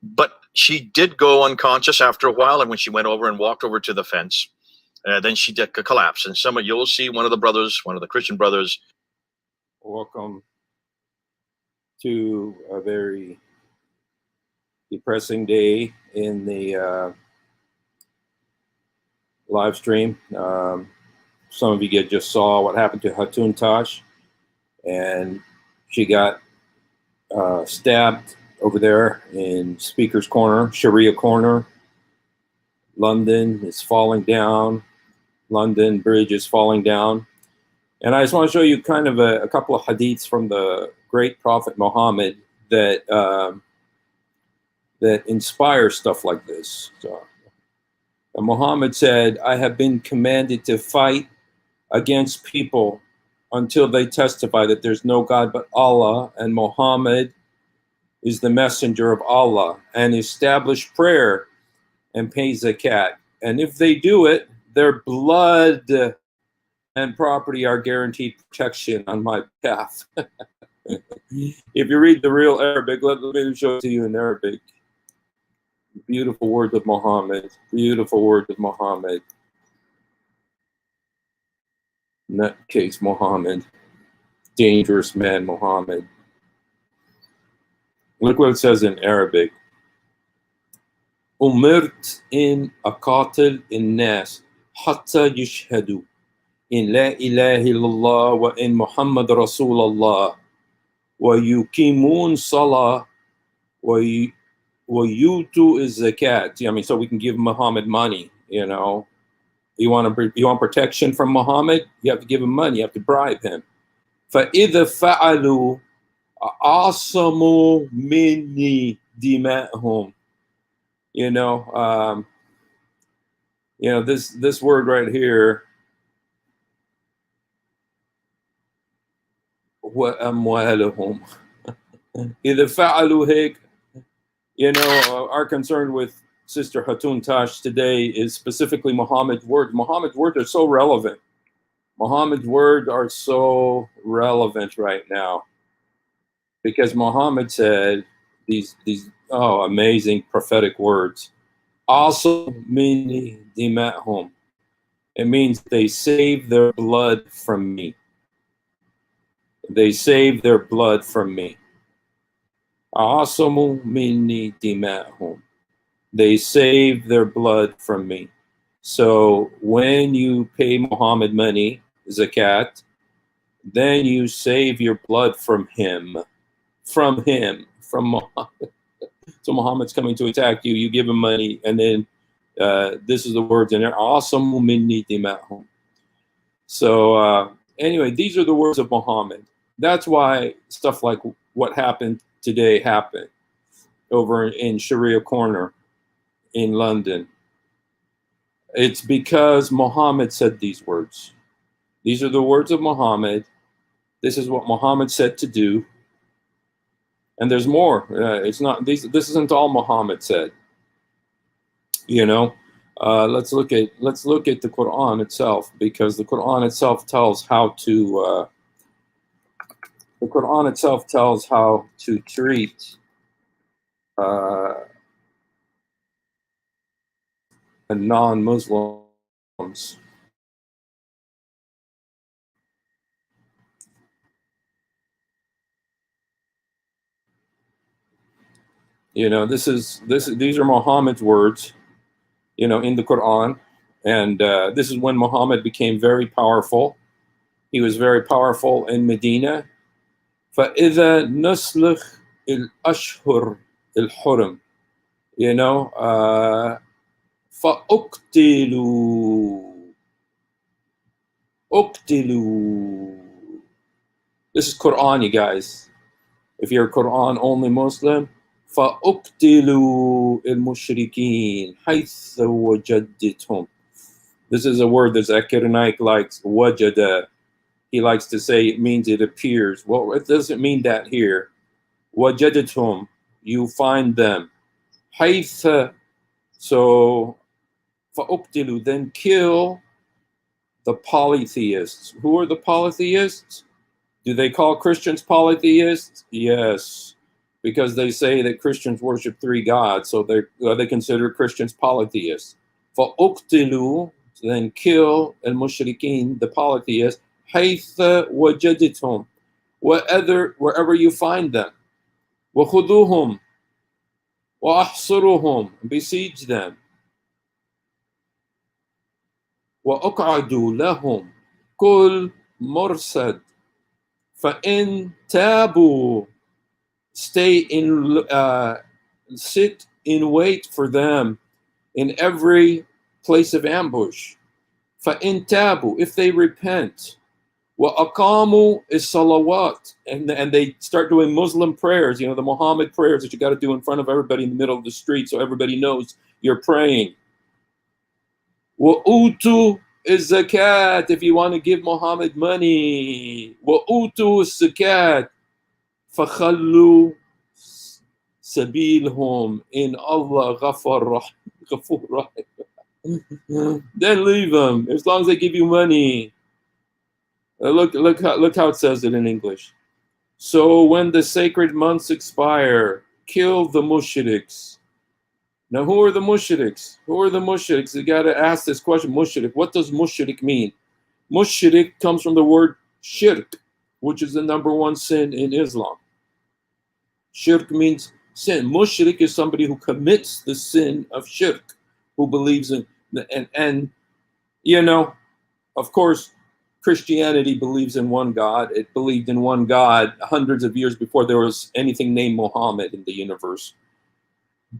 But she did go unconscious after a while, and when she went over and walked over to the fence, then she did collapse. And you'll see one of the brothers, one of the Christian brothers. Welcome to a very depressing day in the live stream. Some of you just saw what happened to Hatun Tash, and she got stabbed over there in Speaker's Corner, Sharia Corner. London is falling down. London Bridge is falling down. And I just want to show you kind of a couple of hadiths from the great Prophet Muhammad that that inspire stuff like this. So, Muhammad said, I have been commanded to fight against people until they testify that there's no God but Allah, and Muhammad is the messenger of Allah, and establish prayer and pay zakat. And if they do it, their blood and property are guaranteed protection on my path. If you read the real Arabic, let me show it to you in Arabic. Beautiful words of Muhammad. Beautiful words of Muhammad. Nutcase Muhammad. Dangerous man Muhammad. Look what it says in Arabic. Umirt in aqatil in-nas hatta yashhadu in la ilaha illallah wa in Muhammad Rasulullah wa yuqimun salah wa yutu is zakat. I mean, so we can give Muhammad money, you know. You want protection from Muhammad? You have to give him money. You have to bribe him. فَإِذَا فَعَلُوا أَعْصَمُوا مِنِّي دِمَاءَهُمْ. You know, this word right here, وَأَمْوَالُهُمْ. إِذَا فَعَلُوا هيك. You know, our concern with Sister Hatun Tash today is specifically Muhammad's words. Muhammad's words are so relevant. Muhammad's words are so relevant right now, because Muhammad said these amazing prophetic words. Also, mini dimahum. It means they save their blood from me. They save their blood from me. Asamu mini dimahum. They save their blood from me. So when you pay Muhammad money, zakat, then you save your blood from him, from Muhammad. So Muhammad's coming to attack you, you give him money, and then this is the words in there. Asamu minni dimahum. So anyway, these are the words of Muhammad. That's why stuff like what happened today happened over in Sharia Corner in London. It's because Muhammad said these words. These are the words of Muhammad. This is what Muhammad said to do. And there's more. It's not. This isn't all Muhammad said. You know, let's look at the Quran itself, because the Quran itself tells how to. The Quran itself tells how to treat non-Muslims. You know, these are Muhammad's words, you know, in the Quran, and this is when Muhammad became very powerful. He was very powerful in Medina. فَإِذَا نُسْلِخْ الْأَشْهُرِ الْحُرُمِ. You know, فَأُقْتِلُوا. أُقْتِلُوا. This is Quran, you guys. If you're a Quran only Muslim, فَأُقْتِلُوا الْمُشْرِكِينَ حَيْثَ وَجَدْتُمْ. This is a word that Zakir Naik likes, wajada. He likes to say it means it appears. Well, it doesn't mean that here. Wajadatum, you find them. Haytha, so fa'uqtilu, then kill the polytheists. Who are the polytheists? Do they call Christians polytheists? Yes. because they say that Christians worship three gods, so they consider Christians polytheists. فَأُقْتِلُوا, then kill al-mushrikeen, the polytheists, حَيْثَ وَجَدْتُمْ, wherever you find them. وَخُذُوهُمْ وَأَحْصِرُهُمْ, besiege them. وَأَقْعَدُوا لَهُمْ كُلْ مُرْصَدٍ فَإِنْ تَابُوا, sit in wait for them in every place of ambush. فَإِن تَابُوا, if they repent. وَأَقَامُوا الصَّلَوَاتِ, and they start doing Muslim prayers, the Muhammad prayers that you got to do in front of everybody in the middle of the street so everybody knows you're praying. وَأُوتُوا الزَّكَاةِ, if you want to give Muhammad money. وَأُوتُوا الزَّكَاةِ فَخَلُّوا سَبِيلَهُم إِنْ اللَّهَ غَفُورٌ رَحِيمٌ. Then leave them, as long as they give you money. Look how it says it in English. So when the sacred months expire, kill the mushriks. Now, who are the mushriks? Who are the mushriks? You got to ask this question, mushrik. What does mushrik mean? Mushrik comes from the word shirk, which is the number one sin in Islam. Shirk means sin. Mushrik is somebody who commits the sin of shirk, who believes in, and of course, Christianity believes in one God. It believed in one God hundreds of years before there was anything named Muhammad in the universe.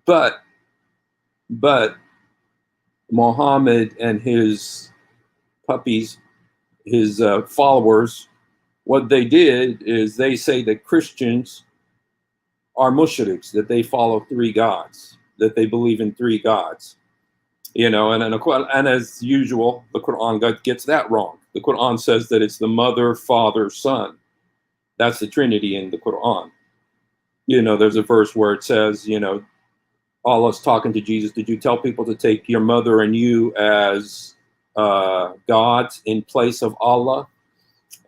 But Muhammad and his puppies, his followers, what they did is they say that Christians are mushriks, that they follow three gods, that they believe in three gods. And as usual, the Quran gets that wrong. The Quran says that it's the Mother, Father, Son. That's the Trinity in the Quran. There's a verse where it says, Allah's talking to Jesus, did you tell people to take your mother and you as gods in place of Allah?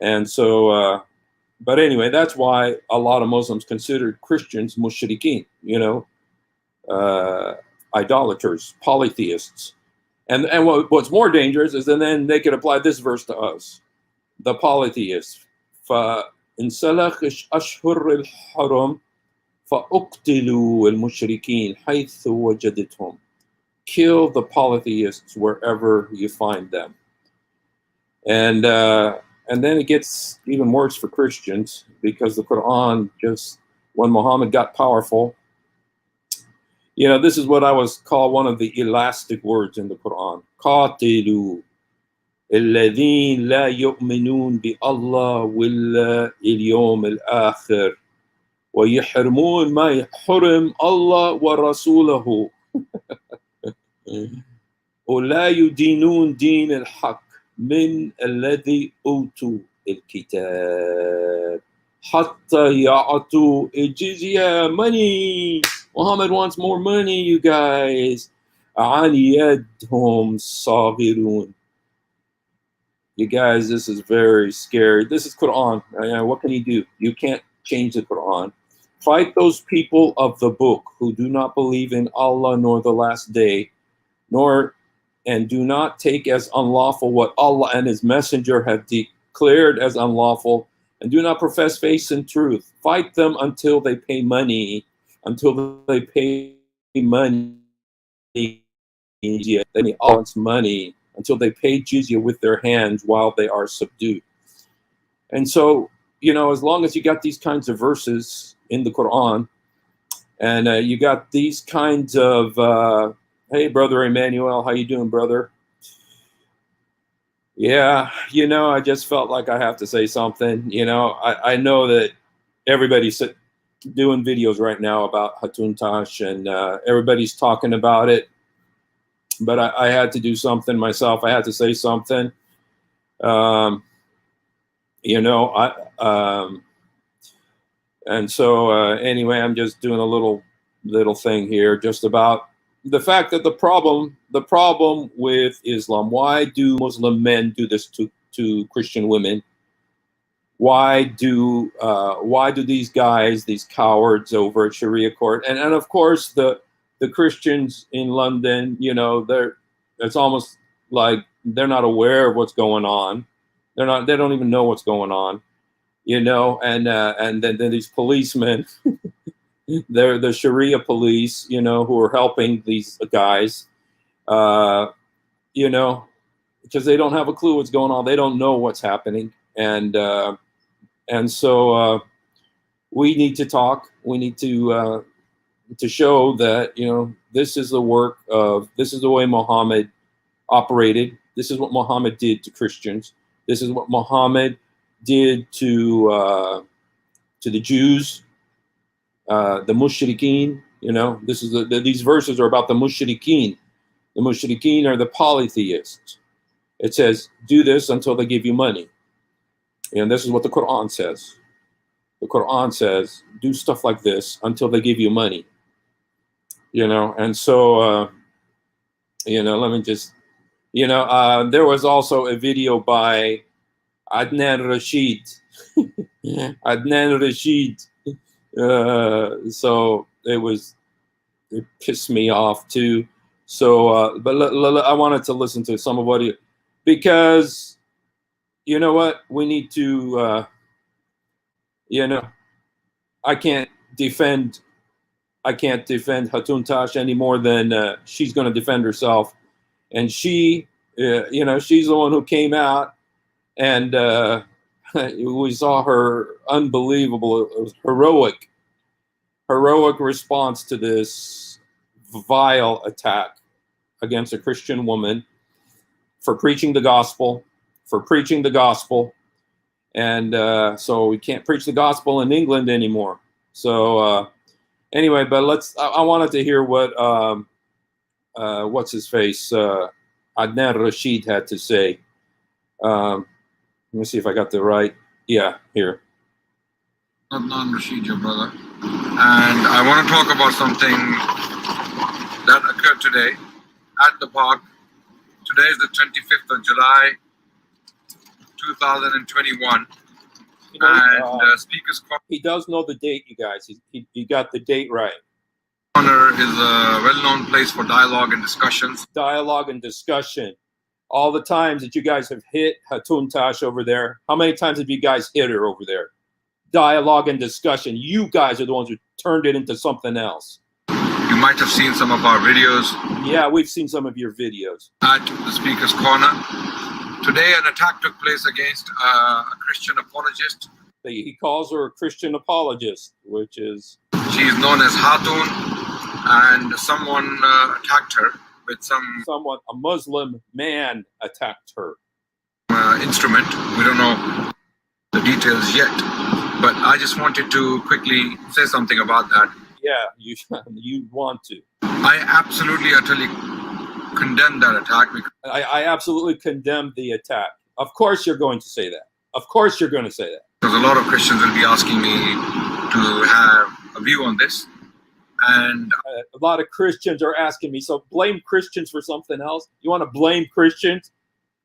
And so, but anyway, that's why a lot of Muslims considered Christians mushrikeen, idolaters, polytheists. And what's more dangerous is then they could apply this verse to us, the polytheists. فَإِنْ سَلَخِ أَشْهُرِ الْحَرَمِ فَأُقْتِلُوا الْمُشْرِكِينَ حَيْثُ وَجَدْتُمْ. Kill the polytheists wherever you find them. And then it gets even worse for Christians, because the Quran when Muhammad got powerful, this is what I was called one of the elastic words in the Quran. قَاتِلُوا الَّذِينَ لَا يُؤْمِنُونَ بِاللَّهِ وَالْيَوْمِ الْآخِرِ وَيَحْرِمُونَ مَا يَحْرِمُ اللَّهُ وَرَسُولُهُ وَلَا يُدِينُونَ دِينَ الْحَقِّ مِنْ الَّذِي أُوتُوا الْكِتَابَ حَتَّى يَعْطُوا الْجِزْيَةَ. Money. Muhammad wants more money, you guys. عَنْ يَدْهُمْ صَاغِرُونَ. You guys, this is very scary. This is Quran. What can you do? You can't change the Quran. Fight those people of the book who do not believe in Allah nor the last day, and do not take as unlawful what Allah and His Messenger have declared as unlawful, and do not profess faith in truth. Fight them until they pay money. Until they pay money, they wants money, until they pay jizya with their hands while they are subdued. And so, as long as you got these kinds of verses in the Quran, and you got these kinds of, hey, Brother Emmanuel, how you doing, brother? Yeah, I just felt like I have to say something. I know that everybody's doing videos right now about Hatun Tash, and everybody's talking about it, but I had to do something myself. I had to say something. And so anyway, I'm just doing a little thing here just about the fact that the problem with Islam, why do Muslim men do this to Christian women? why do these guys, these cowards over at Sharia court, and of course the Christians in London, you know, it's almost like they're not aware of what's going on. They don't even know what's going on, you know, and then these policemen, they're the Sharia police, you know, who are helping these guys, you know, because they don't have a clue what's going on. They don't know what's happening. And so we need to talk. We need to show that, you know, this is the way Muhammad operated. This is what Muhammad did to Christians. This is what Muhammad did to the Jews, the mushrikeen. You know, these verses are about the mushrikeen. The mushrikeen are the polytheists. It says, do this until they give you money. And this is what the Quran says. The Quran says, do stuff like this until they give you money. You know, and so, you know, let me just, you know, there was also a video by Adnan Rashid. Adnan Rashid. So it pissed me off too. So, but I wanted to listen to some of what he, because, you know what, we need to, you know, I can't defend Hatun Tash any more than she's going to defend herself. And she, you know, she's the one who came out, and we saw her unbelievable, heroic response to this vile attack against a Christian woman for preaching the gospel, and so we can't preach the gospel in England anymore. So anyway, but I wanted to hear what what's his face, Adnan Rashid had to say. Let me see if I got the right. Yeah, here. Adnan Rashid, your brother, and I want to talk about something that occurred today at the park. Today is the 25th of July, 2021. You know, And Speaker's he does know the date, you guys. He got the date right. Corner is a well-known place for dialogue and discussions. Dialogue and discussion. All the times that you guys have hit Hatun Tash over there, how many times have you guys hit her over there? Dialogue and discussion. You guys are the ones who turned it into something else. You might have seen some of our videos. Yeah, we've seen some of your videos. At the Speaker's Corner. Today, an attack took place against a Christian apologist. He calls her a Christian apologist, which is... She is known as Hatun, and someone attacked her with a Muslim man attacked her. Instrument. We don't know the details yet, but I just wanted to quickly say something about that. Yeah, you want to. I absolutely, utterly condemn that attack. I absolutely condemn the attack. Of course you're going to say that. Of course you're going to say that. Because a lot of Christians will be asking me to have a view on this. And a lot of Christians are asking me, so blame Christians for something else? You want to blame Christians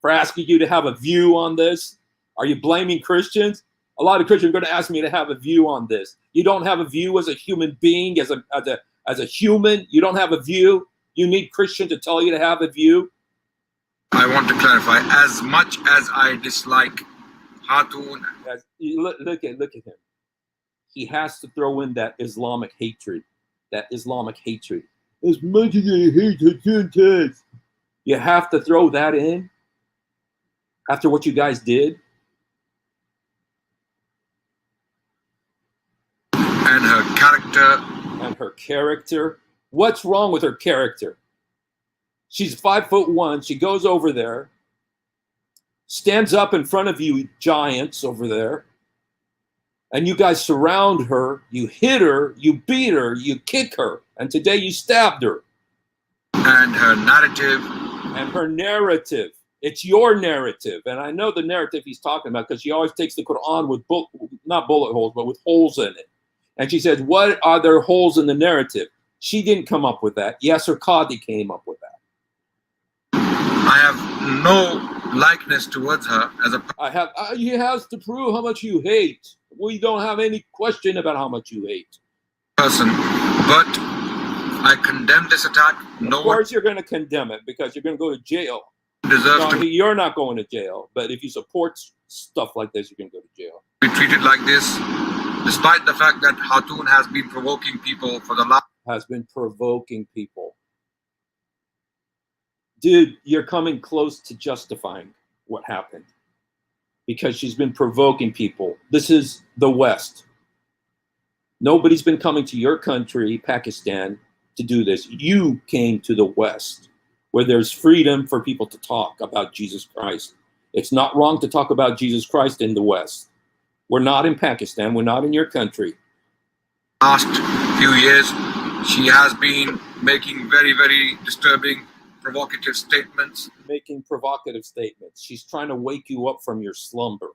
for asking you to have a view on this? Are you blaming Christians? A lot of Christians are going to ask me to have a view on this. You don't have a view as a human being, as a human. You don't have a view. You need Christians to tell you to have a view. I want to clarify, as much as I dislike Hatun. Look at him. He has to throw in that Islamic hatred. That Islamic hatred. As much as I hate Hatun Tash, you have to throw that in after what you guys did. And her character. And her character. What's wrong with her character? She's 5'1". She goes over there, stands up in front of you giants over there, and you guys surround her. You hit her, you beat her, you kick her, and today you stabbed her. And her narrative. And her narrative. It's your narrative. And I know the narrative he's talking about because she always takes the Quran with, not bullet holes, but with holes in it. And she says, what are there holes in the narrative? She didn't come up with that. Yasser Qadi came up with that. I have no likeness towards her as a He has to prove how much you hate. We don't have any question about how much you hate. person, but I condemn this attack. No Of course, you're going to condemn it because you're going to go to jail. one deserves No, to you're not going to jail, but if you support stuff like this, you're going to go to jail. be treated like this, despite the fact that Hatun has been provoking people for the last. Has been provoking people. Dude, you're coming close to justifying what happened because she's been provoking people. This is the West. Nobody's been coming to your country, Pakistan, to do this. You came to the West where there's freedom for people to talk about Jesus Christ. It's not wrong to talk about Jesus Christ in the West. We're not in Pakistan. We're not in your country. Last few years, she has been making very, very disturbing, provocative statements. Making provocative statements. She's trying to wake you up from your slumber.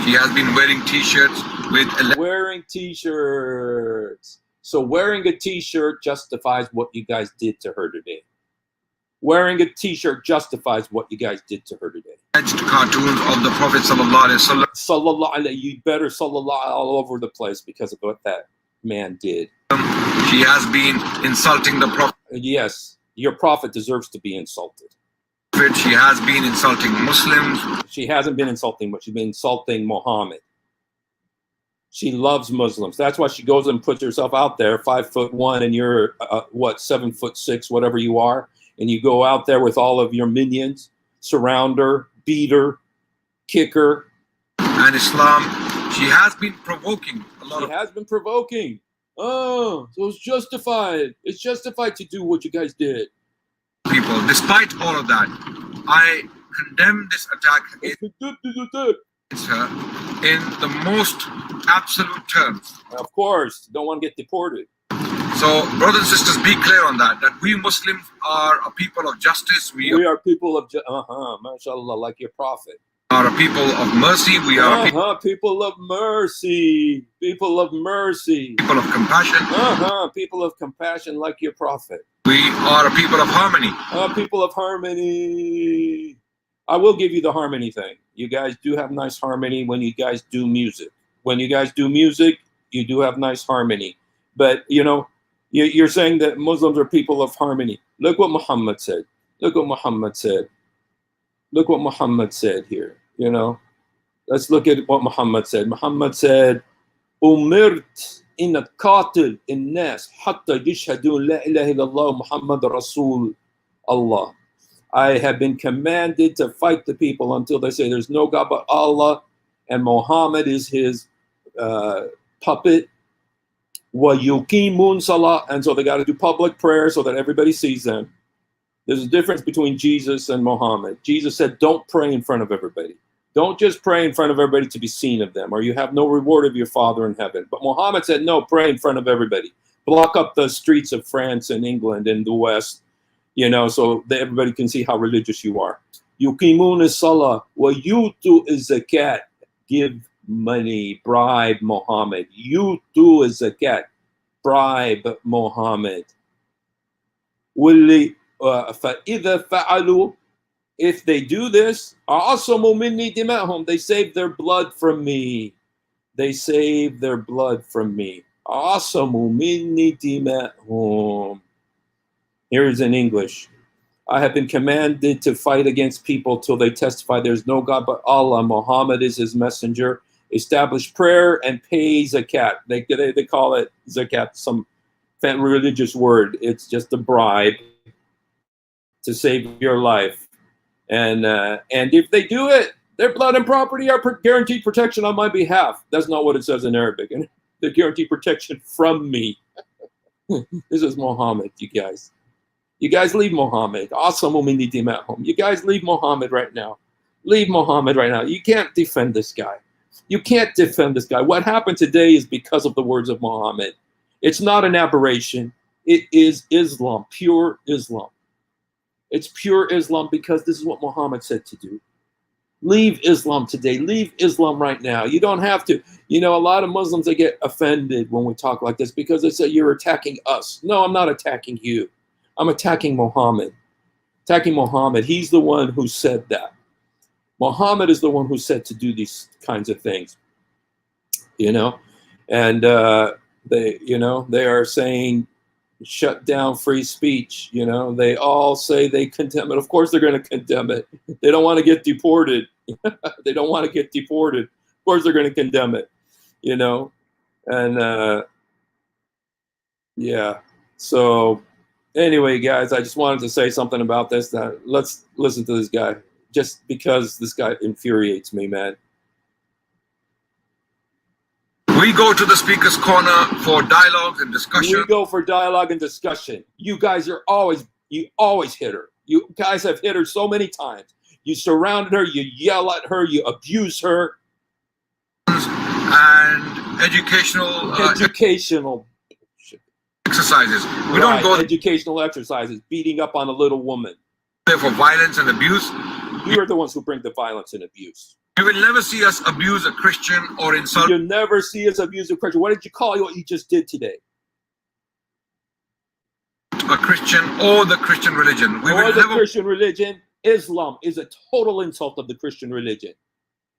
She has been wearing t-shirts with Wearing t-shirts. So wearing a t-shirt justifies what you guys did to her today. Wearing a t-shirt justifies what you guys did to her today. alleged cartoons of the Prophet sallallahu alaihi wasallam. Sallallahu alayhi, you better sallallahu all over the place because of what that man did. She has been insulting the Prophet. Yes, your prophet deserves to be insulted. She has been insulting Muslims. She hasn't been insulting, but she's been insulting Muhammad. She loves Muslims. That's why she goes and puts herself out there, 5'1", and you're 7'6", whatever you are, and you go out there with all of your minions, surround her, beat her, kick her. And Islam, she has been provoking a lot. She has been provoking. Oh, so it's justified. It's justified to do what you guys did. People. Despite all of that, I condemn this attack against her in the most absolute terms. Of course, don't want to get deported. So, brothers and sisters, be clear on that we Muslims are a people of justice. We are people of, mashallah, like your prophet. Are a people of mercy. We are people of mercy. People of mercy. People of compassion. People of compassion like your prophet. We are a people of harmony. People of harmony. I will give you the harmony thing. You guys do have nice harmony when you guys do music. When you guys do music, you do have nice harmony. But, you know, you're saying that Muslims are people of harmony. Look what Muhammad said. Look what Muhammad said. Look what Muhammad said here. You know, let's look at what Muhammad said. Muhammad said, Umirt in qatil in nas hatta yashhadu la ilaha illallah Muhammad Rasul Allah. I have been commanded to fight the people until they say there's no God but Allah and Muhammad is his puppet. Wa yuqimun salah, and so they got to do public prayer so that everybody sees them. There's a difference between Jesus and Muhammad. Jesus said, don't pray in front of everybody. Don't just pray in front of everybody to be seen of them, or you have no reward of your Father in heaven. But Muhammad said, no, pray in front of everybody. Block up the streets of France and England and the West, you know, so that everybody can see how religious you are. Yuqimun is salah, wa yutu is zakat. Give money, bribe Muhammad. Yutu is zakat. Bribe Muhammad. Willi. فَإِذَا فَعَلُوا, if they do this, عَصَمُوا مِنِّي دِمَاءَهُمْ, they save their blood from me. They save their blood from me. عَصَمُوا مِنِّي دِمَاءَهُمْ. Here is in English. I have been commanded to fight against people till they testify there's no God but Allah, Muhammad is his messenger, establish prayer and pay zakat. They call it zakat, some religious word. It's just a bribe to save your life, and if they do it, their blood and property are guaranteed protection on my behalf. That's not what it says in Arabic. And they guarantee protection from me. This is Muhammad, you guys. You guys leave Muhammad. You guys leave Muhammad right now. Leave Muhammad right now. You can't defend this guy. You can't defend this guy. What happened today is because of the words of Muhammad. It's not an aberration. It is Islam, pure Islam. It's pure Islam because this is what Muhammad said to do. Leave Islam today. Leave Islam right now. You don't have to. You know, a lot of Muslims, they get offended when we talk like this because they say you're attacking us. No, I'm not attacking you. I'm attacking Muhammad. Attacking Muhammad. He's the one who said that. Muhammad is the one who's said to do these kinds of things, you know, and they are saying shut down free speech. You know, they all say they condemn it. Of course, they're going to condemn it. They don't want to get deported. They don't want to get deported. Of course, they're going to condemn it. You know, and yeah. So anyway, guys, I just wanted to say something about this. Let's listen to this guy, just because this guy infuriates me, man. We go to the speaker's corner for dialogue and discussion. We go for dialogue and discussion. You guys you always hit her. You guys have hit her so many times. You surrounded her, you yell at her, you abuse her. And educational exercises. We don't go educational exercises, beating up on a little woman. There for violence and abuse. You're the ones who bring the violence and abuse. You will never see us abuse a Christian or insult. You'll never see us abuse a Christian. What did you call what you just did today? A Christian or the Christian religion. Christian religion. Islam is a total insult of the Christian religion.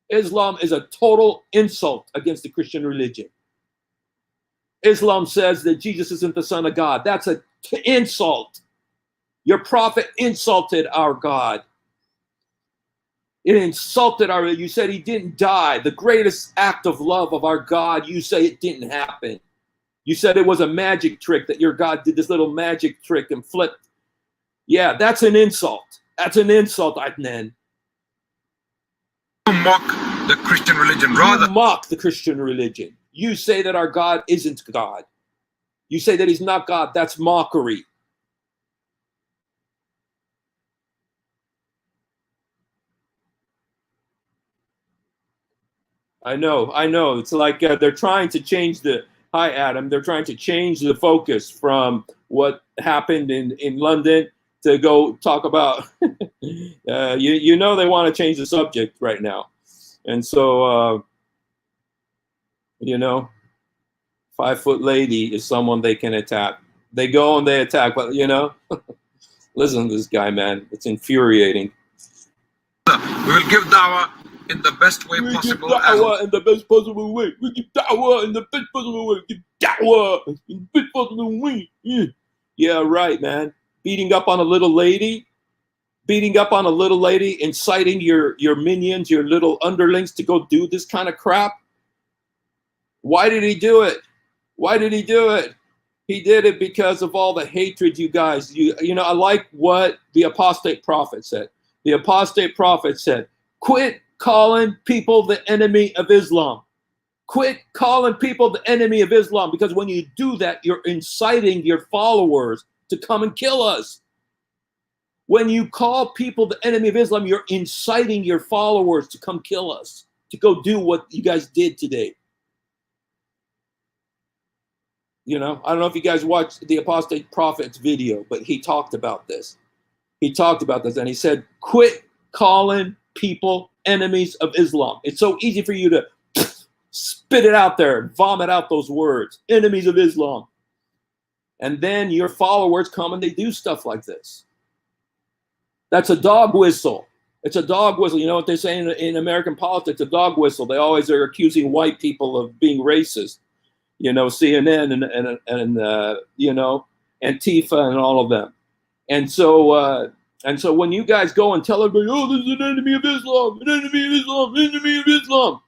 Islam is a total insult against the Christian religion. Islam says that Jesus isn't the Son of God. That's an insult. Your prophet insulted our God. It insulted you said he didn't die. The greatest act of love of our God, you say it didn't happen. You said it was a magic trick, that your God did this little magic trick and flipped. Yeah, that's an insult. That's an insult, Adnan. You mock the Christian religion. You mock the Christian religion. You say that our God isn't God. You say that he's not God. That's mockery. I know. It's like they're trying to change hi, Adam. They're trying to change the focus from what happened in London to go talk about, they want to change the subject right now. And so, 5-foot lady is someone they can attack. They go and they attack, but listen to this guy, man. It's infuriating. We will give dawah in the best way possible. We give da'wah in the best possible way. We give da'wah in the best possible way. We give da'wah in the best possible way. Yeah, right, man. Beating up on a little lady, inciting your minions, your little underlings to go do this kind of crap. Why did he do it? He did it because of all the hatred, you guys. I like what the apostate prophet said. The apostate prophet said, quit calling people the enemy of Islam. Quit calling people the enemy of Islam, because when you do that, you're inciting your followers to come and kill us. When you call people the enemy of Islam, you're inciting your followers to come kill us, to go do what you guys did today. I don't know if you guys watched the apostate prophet's video, but he talked about this. And he said, quit calling people enemies of Islam. It's so easy for you to spit it out there, vomit out those words, enemies of Islam. And then your followers come and they do stuff like this. That's a dog whistle. It's a dog whistle. You know what they say in American politics, a dog whistle. They always are accusing white people of being racist. CNN and Antifa and all of them. And so when you guys go and tell everybody, oh, this is an enemy of Islam, enemy of Islam.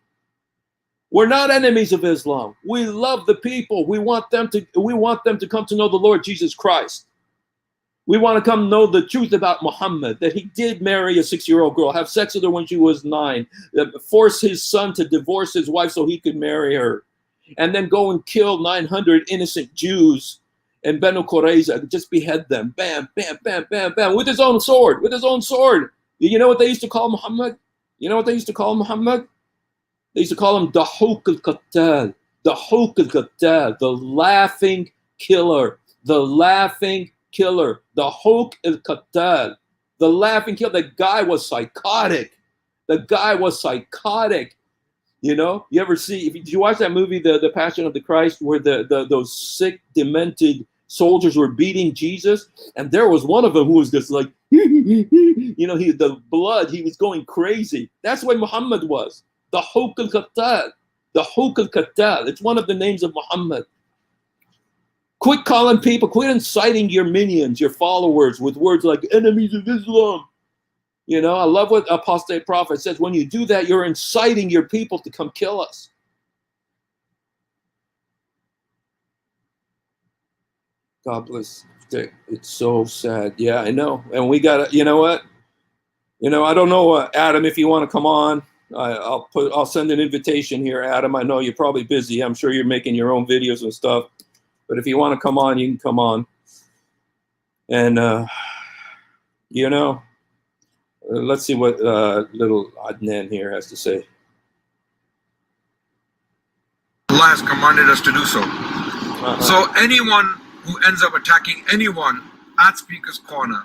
We're not enemies of Islam. We love the people. We want them to come to know the Lord Jesus Christ. We want to come know the truth about Muhammad, that he did marry a 6-year-old girl, have sex with her when she was 9, force his son to divorce his wife so he could marry her, and then go and kill 900 innocent Jews in Banu Qurayza, just behead them, bam, bam, bam, bam, bam, with his own sword. You know what they used to call Muhammad? They used to call him Dahuk al-Qattal, the laughing killer, the Dahuk al-Qattal, the laughing killer. The guy was psychotic. You ever see, did you watch that movie, The Passion of the Christ, where those sick, demented soldiers were beating Jesus? And there was one of them who was just like, You know, the blood, he was going crazy. That's what Muhammad was. The Hawk al-Qattal. The Hawk al-Qattal. It's one of the names of Muhammad. Quit calling people, quit inciting your minions, your followers with words like enemies of Islam. You know, I love what Apostate Prophet says. When you do that, you're inciting your people to come kill us. God bless. It's so sad. Yeah, I know. And we got to, you know what? You know, I don't know, Adam, if you want to come on, I'll send an invitation here, Adam. I know you're probably busy. I'm sure you're making your own videos and stuff. But if you want to come on, you can come on. And, you know, let's see what little Adnan here has to say. Allah has commanded us to do so. So anyone who ends up attacking anyone at Speaker's Corner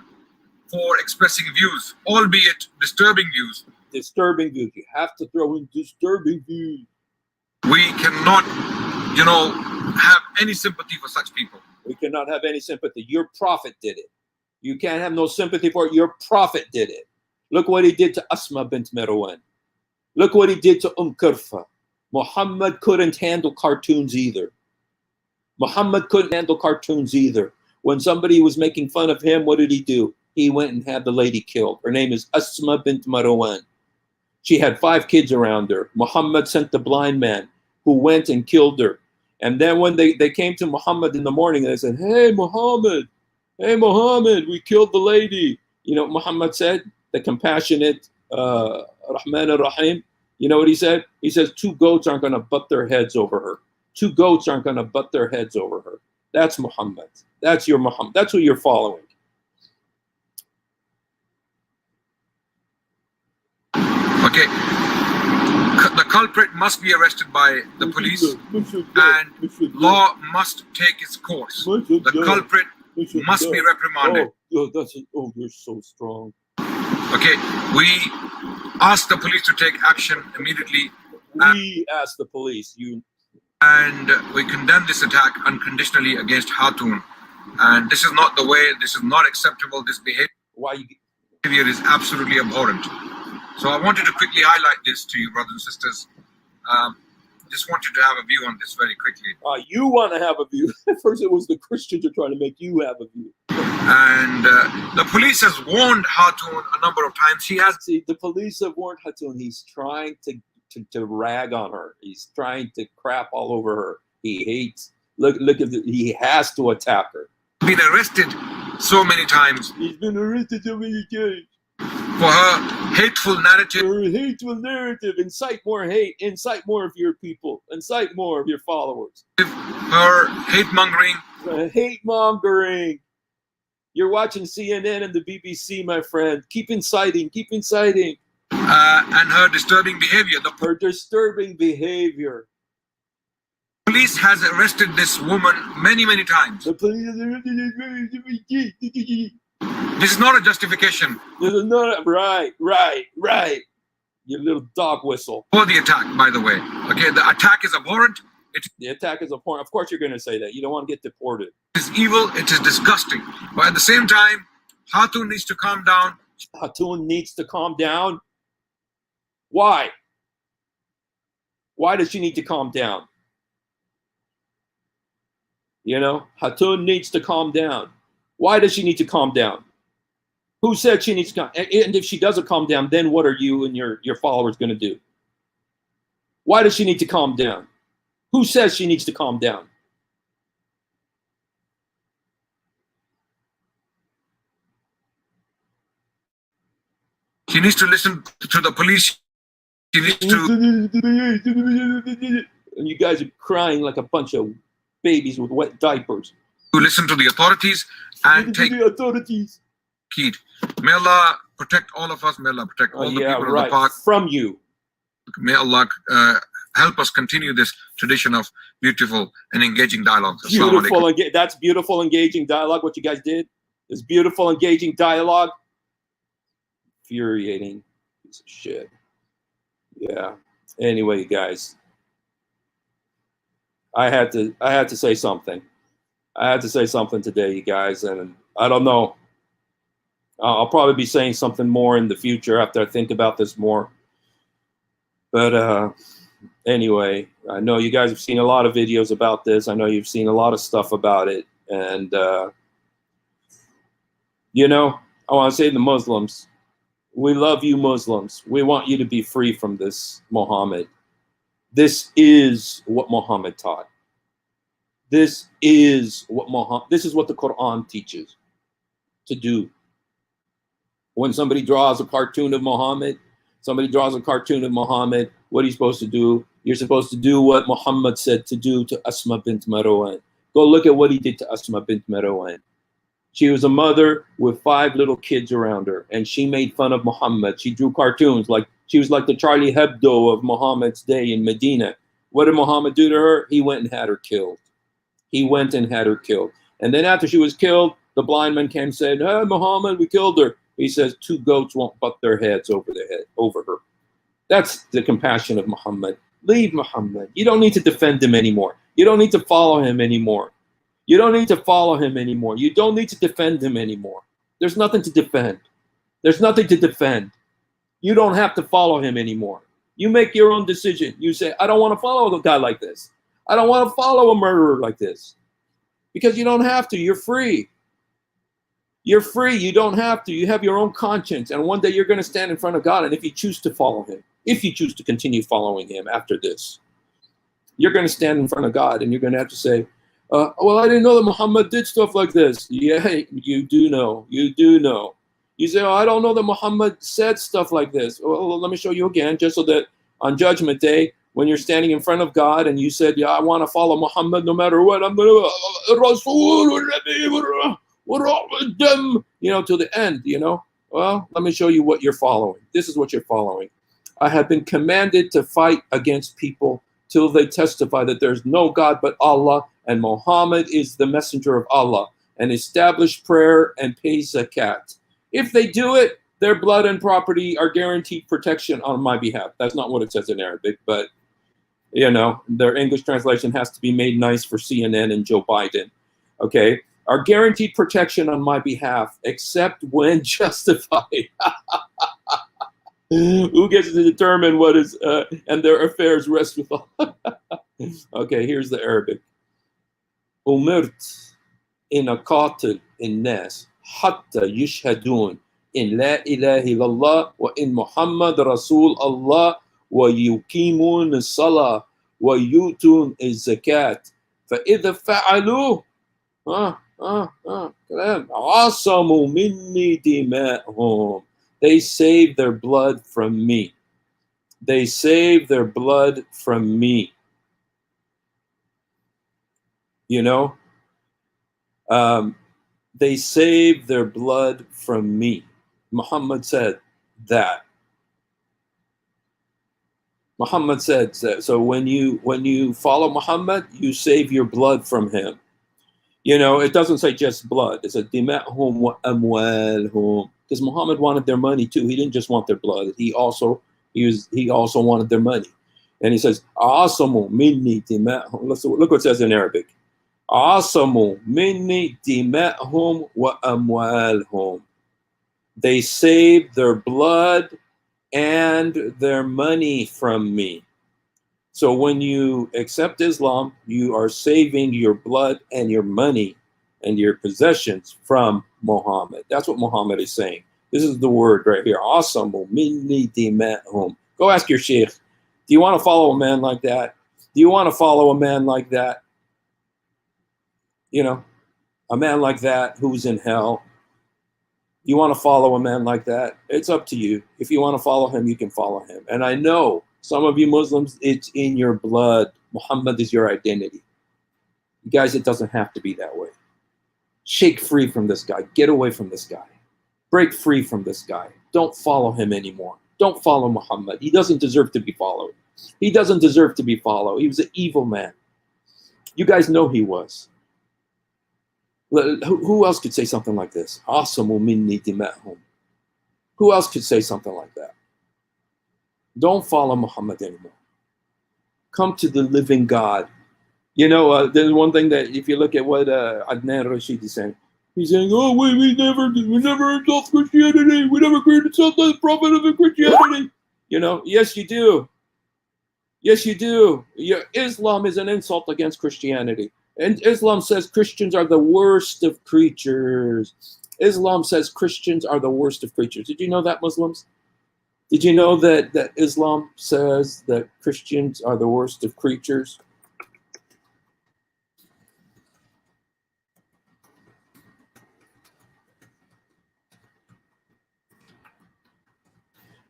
for expressing views, albeit disturbing views. Disturbing views. You have to throw in disturbing views. We cannot, you know, have any sympathy for such people. We cannot have any sympathy. Your prophet did it. You can't have no sympathy for it. Your prophet did it. Look what he did to Asma bint Marwan. Look what he did to Kurfa. Muhammad couldn't handle cartoons either. Muhammad couldn't handle cartoons either. When somebody was making fun of him, what did he do? He went and had the lady killed. Her name is Asma bint Marwan. She had 5 kids around her. Muhammad sent the blind man who went and killed her. And then when they came to Muhammad in the morning, they said, hey, Muhammad, we killed the lady. You know what Muhammad said? The compassionate Rahman ar-Rahim. You know what he said? He says, 2 goats aren't going to butt their heads over her. 2 goats aren't going to butt their heads over her. That's Muhammad. That's your Muhammad. That's who you're following. Okay. The culprit must be arrested by the police and law must take its course. The culprit must be reprimanded. Oh, you're so strong. Okay, we ask the police to take action immediately. We ask the police. And we condemn this attack unconditionally against Hatun. And this is not the way, this is not acceptable. This behavior is absolutely abhorrent. So I wanted to quickly highlight this to you, brothers and sisters. Just want you to have a view on this very quickly. You want to have a view. First it was the Christians are trying to make you have a view. And the police has warned Hatun a number of times. See, the police have warned Hatun. He's trying to rag on her. He's trying to crap all over her. He hates. Look at he has to attack her. Been arrested so many times. He's been arrested so many times. For her hateful narrative. For her hateful narrative. Incite more hate. Incite more of your people. Incite more of your followers. Her hate mongering. Hate mongering. You're watching CNN and the BBC, my friend. Keep inciting. Keep inciting. And her disturbing behavior. Her disturbing behavior. Police has arrested this woman many, many times. The police has arrested this. This is not a justification. This is not right. You little dog whistle. For the attack, by the way. Okay, the attack is abhorrent. The attack is abhorrent. Of course you're going to say that. You don't want to get deported. It is evil. It is disgusting. But at the same time, Hatun needs to calm down. Hatun needs to calm down. Why? Why does she need to calm down? You know, Hatun needs to calm down. Why does she need to calm down? Who said she needs to calm? And if she doesn't calm down, then what are you and your followers going to do? Why does she need to calm down? Who says she needs to calm down? She needs to listen to the police. She needs to. And you guys are crying like a bunch of babies with wet diapers. To listen to the authorities and take the authorities. heed. May Allah protect all of us. May Allah protect all the people of the park from you. May Allah help us continue this tradition of beautiful and engaging dialogue. Beautiful, that's beautiful, engaging dialogue. What you guys did is beautiful, engaging dialogue. Infuriating piece of shit. Yeah. Anyway, guys, I had to say something. I had to say something today, you guys, and I don't know. I'll probably be saying something more in the future after I think about this more. But anyway, I know you guys have seen a lot of videos about this. I know you've seen a lot of stuff about it. And, you know, I want to say to the Muslims, we love you Muslims. We want you to be free from this Muhammad. This is what Muhammad taught. This is what the Quran teaches to do. When somebody draws a cartoon of Muhammad, what are you supposed to do? You're supposed to do what Muhammad said to do to Asma bint Marwan. Go look at what he did to Asma bint Marwan. She was a mother with 5 little kids around her, and she made fun of Muhammad. She drew cartoons like she was like the Charlie Hebdo of Muhammad's day in Medina. What did Muhammad do to her? He went and had her killed. And then after she was killed, the blind man came and said, "Hey, Muhammad, we killed her." He says, 2 goats won't butt their heads over her. That's the compassion of Muhammad. Leave Muhammad. You don't need to defend him anymore. You don't need to follow him anymore. You don't need to defend him anymore. There's nothing to defend. You don't have to follow him anymore. You make your own decision. You say, I don't want to follow a guy like this. I don't want to follow a murderer like this. Because you don't have to. You're free. You don't have to. You have your own conscience. And one day you're going to stand in front of God. And if you choose to follow him, if you choose to continue following him after this, you're going to stand in front of God and you're going to have to say, well, I didn't know that Muhammad did stuff like this. Yeah, you do know. You say, I don't know that Muhammad said stuff like this. Well, let me show you again, just so that on Judgment Day, when you're standing in front of God and you said, yeah, I want to follow Muhammad no matter what, I'm going to, to the end, Well, let me show you what you're following. This is what you're following. I have been commanded to fight against people till they testify that there's no God but Allah, and Muhammad is the messenger of Allah, and establish prayer and pay zakat. If they do it, their blood and property are guaranteed protection on my behalf. That's not what it says in Arabic, but their English translation has to be made nice for CNN and Joe Biden. Okay, are guaranteed protection on my behalf, except when justified. Who gets to determine what is, and their affairs rest with Allah. Okay, here's the Arabic. أمرت إن أقاتل الناس حتى يشهدون إن لا إله إلا الله وإن محمد رسول الله ويقيمون الصلاة ويؤتون الزكاة فإذا فعلوا عصموا مني دماءهم. They save their blood from me. They save their blood from me. They save their blood from me. Muhammad said that. Muhammad said that. So when you follow Muhammad, you save your blood from him. It doesn't say just blood. It says dima'hum wa amwalhum. Because Muhammad wanted their money too. He didn't just want their blood. He also wanted their money. And he says, Asamu minni dima'hum. Look what it says in Arabic. Asamu minni dima'hum wa amwalhum. They saved their blood and their money from me. So when you accept Islam, you are saving your blood and your money and your possessions from Muhammad. That's what Muhammad is saying. This is the word right here. Asamu minni dima'hum. Go ask your sheikh, do you want to follow a man like that? Do you want to follow a man like that? A man like that who's in hell. You want to follow a man like that? It's up to you. If you want to follow him, you can follow him. And I know some of you Muslims, it's in your blood. Muhammad is your identity. You guys, it doesn't have to be that way. Shake free from this guy. Get away from this guy. Break free from this guy. Don't follow him anymore. Don't follow Muhammad. He doesn't deserve to be followed. He doesn't deserve to be followed. He was an evil man. You guys know he was. Who else could say something like this? Asamu minni dima'hum. Who else could say something like that? Don't follow Muhammad anymore. Come to the living God. There's one thing that if you look at what Adnan Rashid is saying, He's saying, "Oh, we never insult Christianity. We never created something the prophet of the Christianity." You know, yes, you do. Yes, you do. Islam is an insult against Christianity. And Islam says Christians are the worst of creatures. Islam says Christians are the worst of creatures. Did you know that, Muslims? Did you know that Islam says that Christians are the worst of creatures?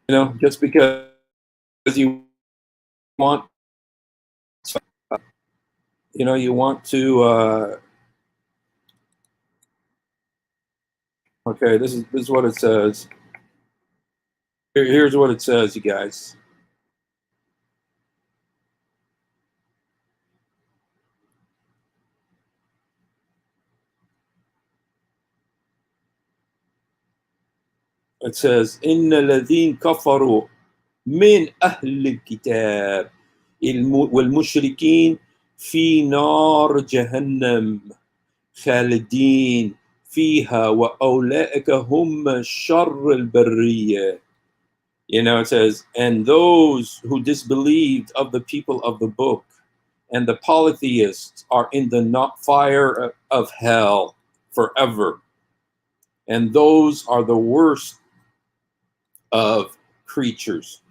You know, just because you want, you want to. Okay, this is what it says. Here's what it says, you guys. It says, إن الذين كفروا من أهل الكتاب والمشركين في نار جهنم خالدين فيها وأولئك هم شر البرية. You know, it says, and those who disbelieved of the people of the book and the polytheists are in the fire of hell forever. And those are the worst of creatures.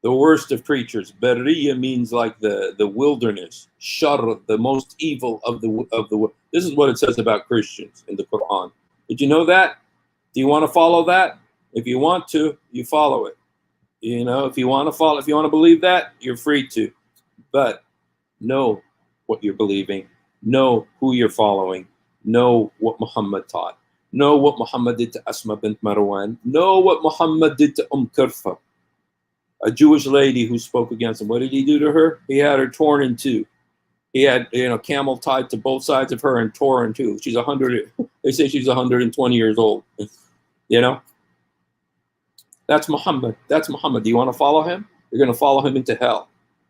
The worst of creatures. Bariya means like the wilderness. Shar, the most evil of the. This is what it says about Christians in the Quran. Did you know that? Do you want to follow that? If you want to, you follow it. You know, if you want to believe that, you're free to. But know what you're believing. Know who you're following. Know what Muhammad taught. Know what Muhammad did to Asma bint Marwan. Know what Muhammad did to Kirfa, a Jewish lady who spoke against him. What did he do to her? He had her torn in two. He had, camel tied to both sides of her and tore in two. She's 100. They say she's 120 years old. You know, that's Muhammad. That's Muhammad. Do you want to follow him? You're going to follow him into hell.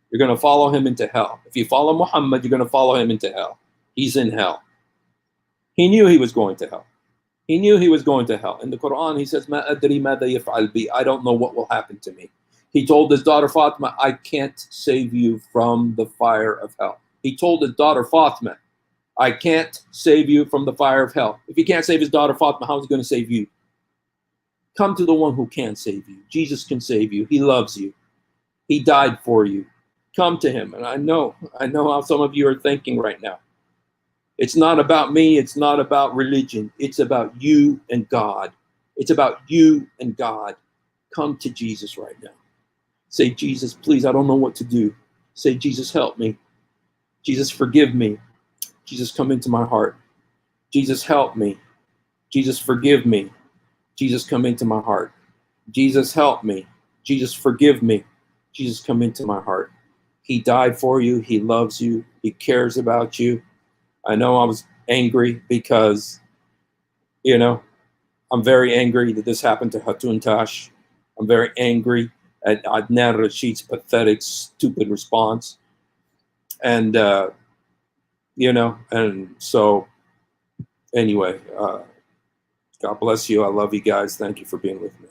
You're going to follow him into hell. If you follow Muhammad, you're going to follow him into hell. He's in hell. He knew he was going to hell. He knew he was going to hell. In the Quran, he says, "Ma adri mada yaf'al bi." I don't know what will happen to me. He told his daughter Fatima, "I can't save you from the fire of hell." He told his daughter Fatima, "I can't save you from the fire of hell." If he can't save his daughter Fatima, how is he going to save you? Come to the one who can save you. Jesus can save you. He loves you. He died for you. Come to him. And I know how some of you are thinking right now. It's not about me. It's not about religion. It's about you and God. It's about you and God. Come to Jesus right now. Say, "Jesus, please, I don't know what to do." Say, "Jesus, help me. Jesus, forgive me. Jesus, come into my heart. Jesus, help me. Jesus, forgive me. Jesus, come into my heart. Jesus, help me. Jesus, forgive me. Jesus, come into my heart." He died for you. He loves you. He cares about you. I know I was angry because, I'm very angry that this happened to Hatun Tash. I'm very angry at Adnan Rashid's pathetic, stupid response. And, and so anyway, God bless you. I love you guys. Thank you for being with me.